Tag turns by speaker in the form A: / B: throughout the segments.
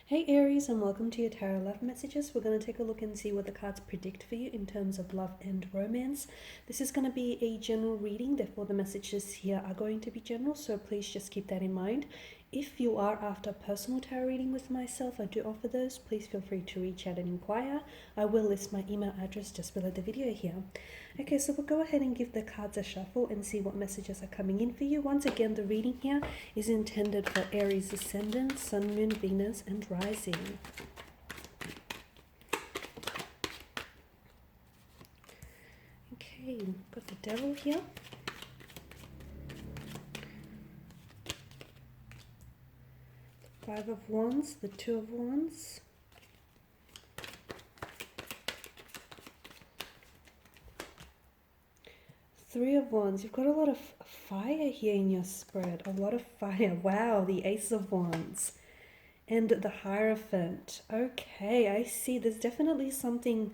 A: Hey Aries, and welcome to your Tarot Love Messages. We're going to take a look and see what the cards predict for you in terms of love and romance. This is going to be a general reading, therefore the messages here are going to be general, so please just keep that in mind. If you are after personal tarot reading with myself, I do offer those. Please feel free to reach out and inquire. I will list my email address just below the video here. Okay, so we'll go ahead and give the cards a shuffle and see what messages are coming in for you. Once again, the reading here is intended for Aries Ascendant, Sun, Moon, Venus, and Rising. Okay, got the Devil here. Five of Wands, the Two of Wands. Three of Wands. You've got a lot of fire here in your spread. A lot of fire. Wow, the Ace of Wands. And the Hierophant. Okay, I see. There's definitely something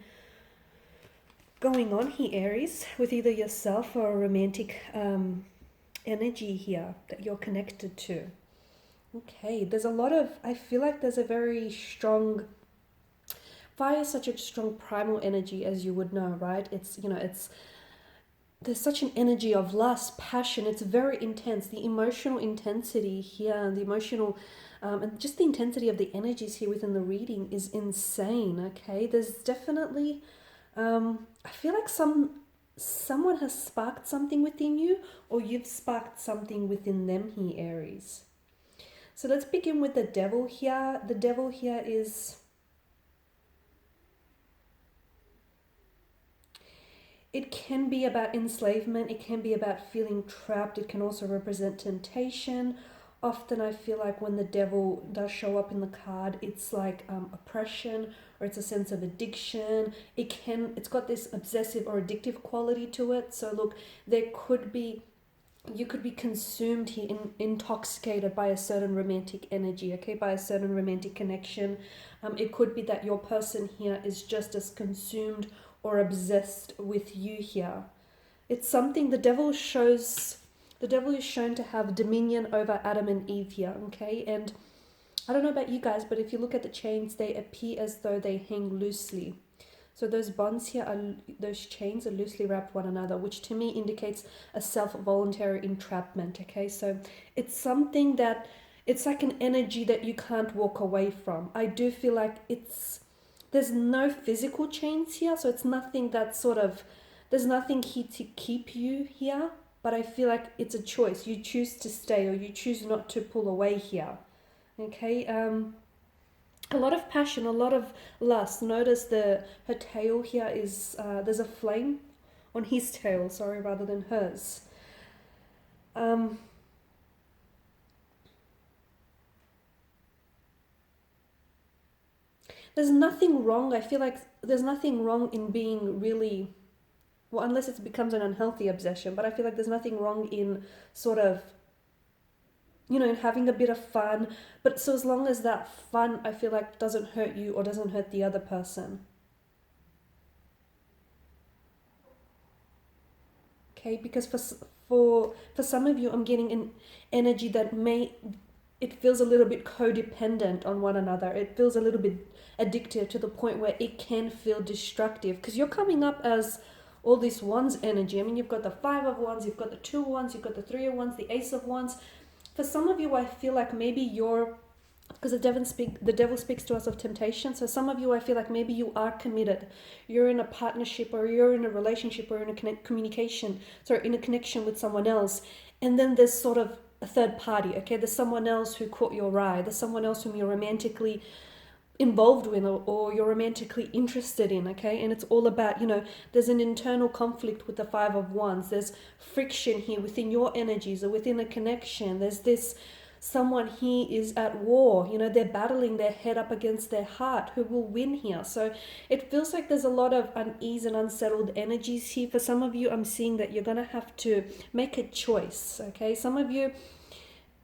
A: going on here, Aries, with either yourself or a romantic energy here that you're connected to. Okay, there's a lot of, I feel like there's a very strong, fire is such a strong primal energy, as you would know, right? It's, there's such an energy of lust, passion. It's very intense. The emotional intensity here and the emotional, and just the intensity of the energies here within the reading is insane, okay? There's definitely, I feel like someone has sparked something within you, or you've sparked something within them here, Aries. So let's begin with the Devil here. The Devil here is, it can be about enslavement. It can be about feeling trapped. It can also represent temptation. Often I feel like when the Devil does show up in the card, it's like oppression, or it's a sense of addiction. It's got this obsessive or addictive quality to it. So look, you could be consumed here, intoxicated by a certain romantic energy, okay, by a certain romantic connection. It could be that your person here is just as consumed or obsessed with you here. It's something the devil is shown to have dominion over Adam and Eve here, okay? And I don't know about you guys, but if you look at the chains, they appear as though they hang loosely. So those bonds here, those chains are loosely wrapped one another, which to me indicates a self-voluntary entrapment, okay? So it's something that, it's like an energy that you can't walk away from. I do feel like there's no physical chains here, so it's nothing that there's nothing here to keep you here, but I feel like it's a choice. You choose to stay or you choose not to pull away here, okay? A lot of passion, a lot of lust. Notice her tail here is, there's a flame on his tail, sorry, rather than hers. There's nothing wrong. I feel like there's nothing wrong in being really, well, unless it becomes an unhealthy obsession, but I feel like there's nothing wrong in sort of, in having a bit of fun. But so as long as that fun, I feel like, doesn't hurt you or doesn't hurt the other person. Okay, because for some of you, I'm getting an energy that it feels a little bit codependent on one another. It feels a little bit addictive to the point where it can feel destructive, because you're coming up as all this Wands energy. I mean, you've got the Five of Wands, you've got the Two of Wands, you've got the Three of Wands, the Ace of Wands. For some of you, I feel like maybe because the devil speaks to us of temptation. So some of you, I feel like maybe you are committed. You're in a partnership, or you're in a relationship, or in a in a connection with someone else. And then there's sort of a third party, okay? There's someone else who caught your eye. There's someone else whom you're romantically involved with, or you're romantically interested in, okay? And it's all about, there's an internal conflict with the Five of Wands. There's friction here within your energies or within a connection. There's this someone here is at war, they're battling their head up against their heart. Who will win here? So it feels like there's a lot of unease and unsettled energies here. For some of you, I'm seeing that you're going to have to make a choice, okay? Some of you,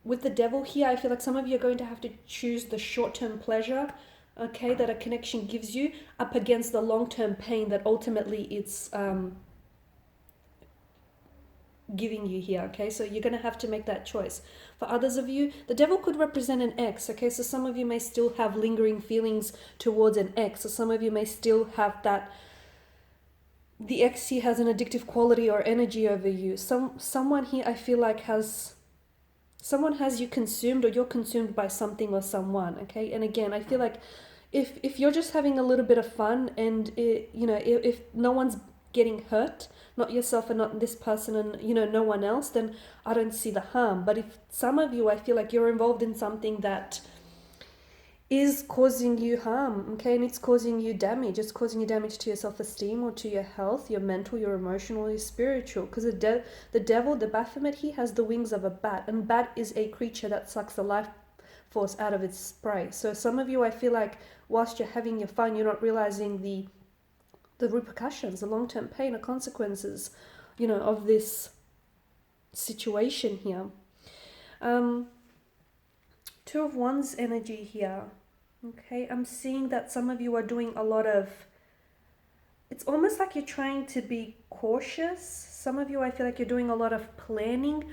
A: with the Devil here, I feel like some of you are going to have to choose the short-term pleasure, okay, that a connection gives you, up against the long-term pain that ultimately it's giving you here, okay? So you're going to have to make that choice. For others of you, the devil could represent an ex, okay? So some of you may still have lingering feelings towards an ex, or some of you may still have that the ex here has an addictive quality or energy over you. Someone here I feel like someone has you consumed, or you're consumed by something or someone, okay? And again, I feel like if you're just having a little bit of fun, and if no one's getting hurt, not yourself and not this person, and no one else, then I don't see the harm. But if some of you, I feel like you're involved in something that is causing you harm, okay, and it's causing you damage. It's causing you damage to your self-esteem, or to your health, your mental, your emotional, your spiritual. Because the devil, the Baphomet, he has the wings of a bat, and bat is a creature that sucks the life force out of its prey. So some of you, I feel like whilst you're having your fun, you're not realizing the repercussions, the long-term pain or consequences, of this situation here. Two of Wands energy here. Okay, I'm seeing that some of you are doing a lot of, it's almost like you're trying to be cautious. Some of you, I feel like you're doing a lot of planning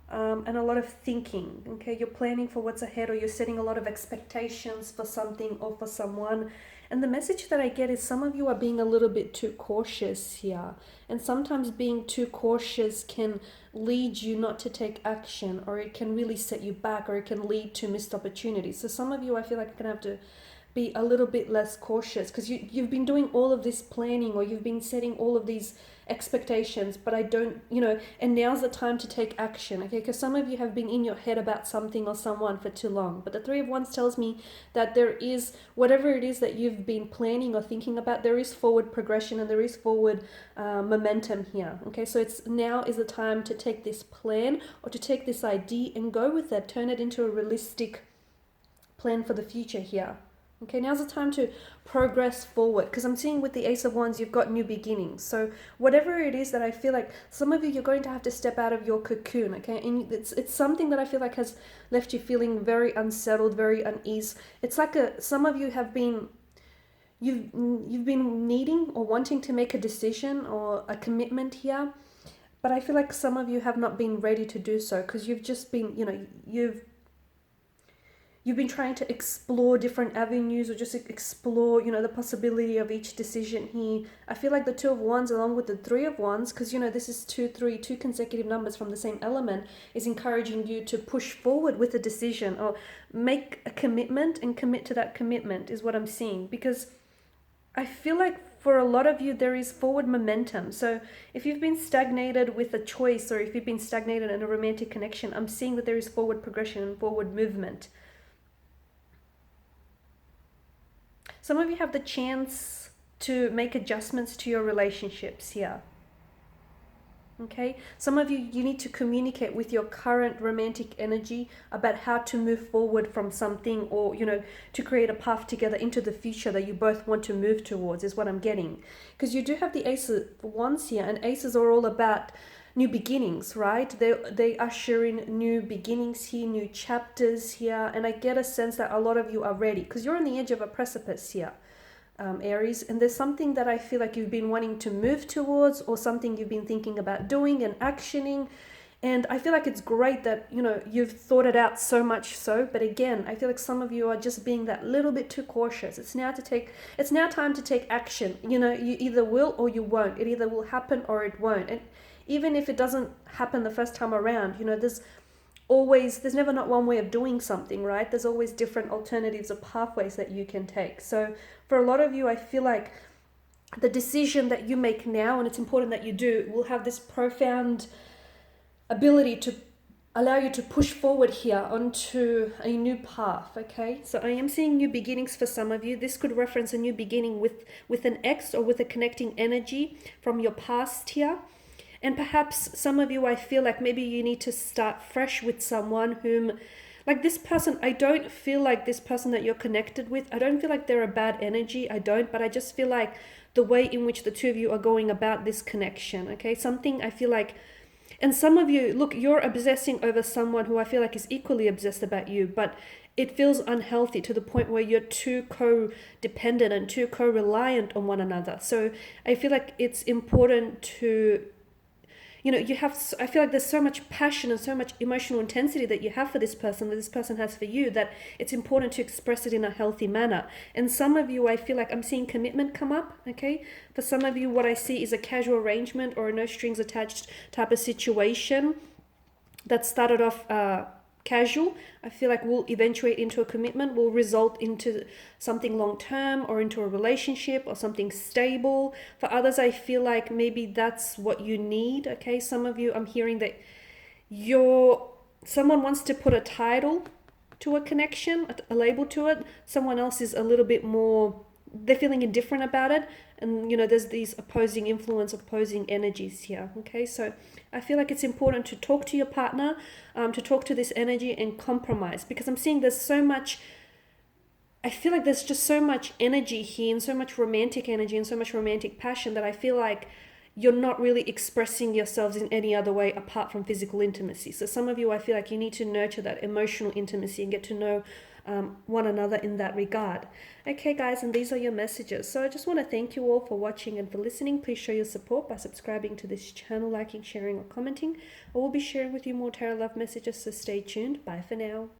A: and a lot of thinking. Okay, you're planning for what's ahead, or you're setting a lot of expectations for something or for someone. And the message that I get is some of you are being a little bit too cautious here. And sometimes being too cautious can lead you not to take action, or it can really set you back, or it can lead to missed opportunities. So some of you, I feel like, are going to have to be a little bit less cautious, because you've been doing all of this planning, or you've been setting all of these expectations, but I don't, and now's the time to take action, okay? Because some of you have been in your head about something or someone for too long. But the Three of Wands tells me that there is, whatever it is that you've been planning or thinking about, there is forward progression, and there is forward momentum here, okay? So now is the time to take this plan, or to take this idea and go with it, turn it into a realistic plan for the future here. Okay, now's the time to progress forward, because I'm seeing with the Ace of Wands, you've got new beginnings. So whatever it is that I feel like, some of you're going to have to step out of your cocoon, okay? And it's something that I feel like has left you feeling very unsettled, very unease. It's like some of you have been, you've been needing or wanting to make a decision or a commitment here, but I feel like some of you have not been ready to do so, because you've just been, you've been trying to explore different avenues, or just explore, the possibility of each decision here. I feel like the Two of Wands along with the Three of Wands, because, this is 2, 3, two consecutive numbers from the same element, is encouraging you to push forward with a decision, or make a commitment and commit to that commitment, is what I'm seeing. Because I feel like for a lot of you, there is forward momentum. So if you've been stagnated with a choice, or if you've been stagnated in a romantic connection, I'm seeing that there is forward progression and forward movement. Some of you have the chance to make adjustments to your relationships here. Okay, some of you need to communicate with your current romantic energy about how to move forward from something, or to create a path together into the future that you both want to move towards, is what I'm getting. Because you do have the Ace of Wands here, and aces are all about new beginnings, right? They usher in new beginnings here, new chapters here, and I get a sense that a lot of you are ready, because you're on the edge of a precipice here, Aries, and there's something that I feel like you've been wanting to move towards, or something you've been thinking about doing and actioning. And I feel like it's great that, you've thought it out so much so, but again, I feel like some of you are just being that little bit too cautious. It's now time to take action. You either will or you won't. It either will happen or it won't. And even if it doesn't happen the first time around, there's never not one way of doing something, right? There's always different alternatives or pathways that you can take. So for a lot of you, I feel like the decision that you make now, and it's important that you do, will have this profound ability to allow you to push forward here onto a new path, okay? So I am seeing new beginnings for some of you. This could reference a new beginning with an ex, or with a connecting energy from your past here. And perhaps some of you, I feel like maybe you need to start fresh with someone whom, like this person, I don't feel like this person that you're connected with, I don't feel like they're a bad energy, but I just feel like the way in which the two of you are going about this connection, okay? Something I feel like, and some of you, look, you're obsessing over someone who I feel like is equally obsessed about you, but it feels unhealthy to the point where you're too codependent and too co-reliant on one another. So I feel like it's important to you have, I feel like there's so much passion and so much emotional intensity that you have for this person, that this person has for you, that it's important to express it in a healthy manner. And some of you, I feel like I'm seeing commitment come up, okay? For some of you, what I see is a casual arrangement or a no strings attached type of situation that started off casual. I feel like will eventuate into a commitment, will result into something long term or into a relationship or something stable. For others, I feel like maybe that's what you need. Okay, some of you, I'm hearing that someone wants to put a title to a connection, a label to it. Someone else is a little bit more, they're feeling indifferent about it, and there's these opposing energies here. Okay, so I feel like it's important to talk to your partner, to talk to this energy and compromise, because I'm seeing there's so much, I feel like there's just so much energy here and so much romantic energy and so much romantic passion that I feel like you're not really expressing yourselves in any other way apart from physical intimacy. So some of you, I feel like you need to nurture that emotional intimacy and get to know one another in that regard. Okay, guys, and these are your messages. So I just want to thank you all for watching and for listening. Please show your support by subscribing to this channel, liking, sharing, or commenting. I will be sharing with you more tarot love messages, so stay tuned. Bye for now.